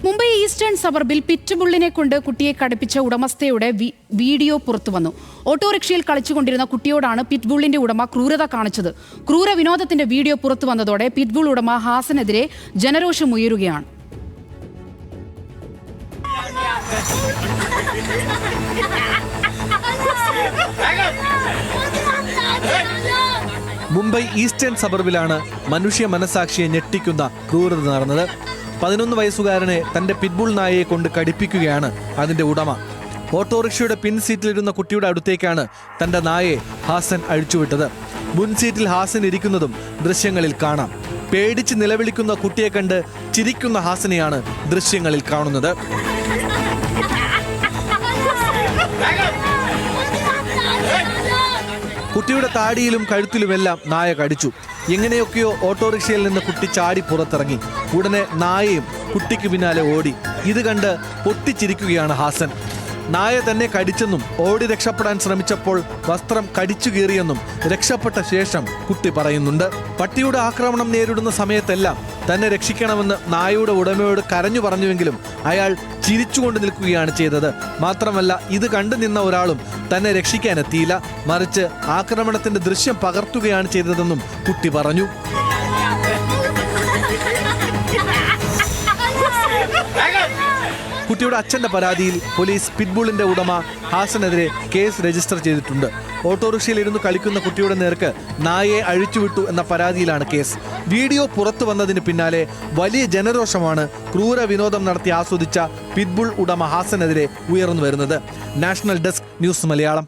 Mumbai eastern സബർബിൽ പിറ്റ്ബുള്ളിനെ കൊണ്ട് കുട്ടിയെ കടുപ്പിച്ച ഉടമസ്ഥയുടെ video പുറത്തുവന്നു. ഓട്ടോറിക്ഷയിൽ കളിച്ചുകൊണ്ടിരുന്ന കുട്ടിയോടാണ് പിറ്റ്ബുള്ളിന്റെ ഉടമ ക്രൂരത കാണിച്ചത്. ക്രൂര വിനോദത്തിന്റെ വീഡിയോ പുറത്തു വന്നതോടെ പിറ്റ്ബുൾ ഉടമ ഹാസനെതിരെ ജനരോഷമുയരുകയാണ്. മുംബൈ ഈസ്റ്റേൺ സബർബിലാണ് മനുഷ്യ മനസാക്ഷിയെ ഞെട്ടിക്കുന്ന ക്രൂരത നടന്നത്. 11 വയസ്സുകാരനെ തന്റെ പിറ്റ്ബുൾ നായയെ കൊണ്ട് കടിപ്പിക്കുകയാണ് അതിന്റെ ഉടമ. ഓട്ടോറിക്ഷയുടെ പിൻസീറ്റിലിരുന്ന കുട്ടിയുടെ അടുത്തേക്കാണ് തന്റെ നായയെ ഹാസൻ അഴിച്ചുവിട്ടത്. മുൻസീറ്റിൽ ഹാസൻ ഇരിക്കുന്നതും ദൃശ്യങ്ങളിൽ കാണാം. പേടിച്ച് നിലവിളിക്കുന്ന കുട്ടിയെ കണ്ട് ചിരിക്കുന്ന ഹാസനെയാണ് ദൃശ്യങ്ങളിൽ കാണുന്നത്. കുട്ടിയുടെ താടിയിലും കഴുത്തിലുമെല്ലാം നായ കടിച്ചു. എങ്ങനെയൊക്കെയോ ഓട്ടോറിക്ഷയിൽ നിന്ന് കുട്ടി ചാടി പുറത്തിറങ്ങി. ഉടനെ നായയും കുട്ടിക്ക് പിന്നാലെ ഓടി. ഇത് കണ്ട് പൊട്ടിച്ചിരിക്കുകയാണ് ഹാസൻ. നായ തന്നെ കടിച്ചെന്നും ഓടി രക്ഷപ്പെടാൻ ശ്രമിച്ചപ്പോൾ വസ്ത്രം കടിച്ചു കീറിയെന്നും രക്ഷപ്പെട്ട ശേഷം കുട്ടി പറയുന്നുണ്ട്. പട്ടിയുടെ ആക്രമണം നേരിടുന്ന സമയത്തെല്ലാം തന്നെ രക്ഷിക്കണമെന്ന് നായയുടെ ഉടമയോട് കരഞ്ഞു പറഞ്ഞുവെങ്കിലും അയാൾ ചിരിച്ചുകൊണ്ട് നിൽക്കുകയാണ് ചെയ്തത്. മാത്രമല്ല ഇത് കണ്ടു നിന്ന ഒരാളും തന്നെ രക്ഷിക്കാനെത്തിയില്ല, മറിച്ച് ആക്രമണത്തിന്റെ ദൃശ്യം പകർത്തുകയാണ് ചെയ്തതെന്നും കുട്ടി പറഞ്ഞു. കുട്ടിയുടെ അച്ഛന്റെ പരാതിയിൽ പോലീസ് പിറ്റ്ബുള്ളിന്റെ ഉടമ ഹാസനെതിരെ കേസ് രജിസ്റ്റർ ചെയ്തിട്ടുണ്ട്. ഓട്ടോറിക്ഷയിലിരുന്ന് കളിക്കുന്ന കുട്ടിയുടെ നേർക്ക് നായയെ അഴിച്ചുവിട്ടു എന്ന പരാതിയിലാണ് കേസ്. വീഡിയോ പുറത്തു വന്നതിന് പിന്നാലെ വലിയ ജനരോഷമാണ് ക്രൂര വിനോദം നടത്തി ആസ്വദിച്ച പിറ്റ്ബുൾ ഉടമ ഹാസനെതിരെ ഉയർന്നു വരുന്നത്. National desk news Malayalam.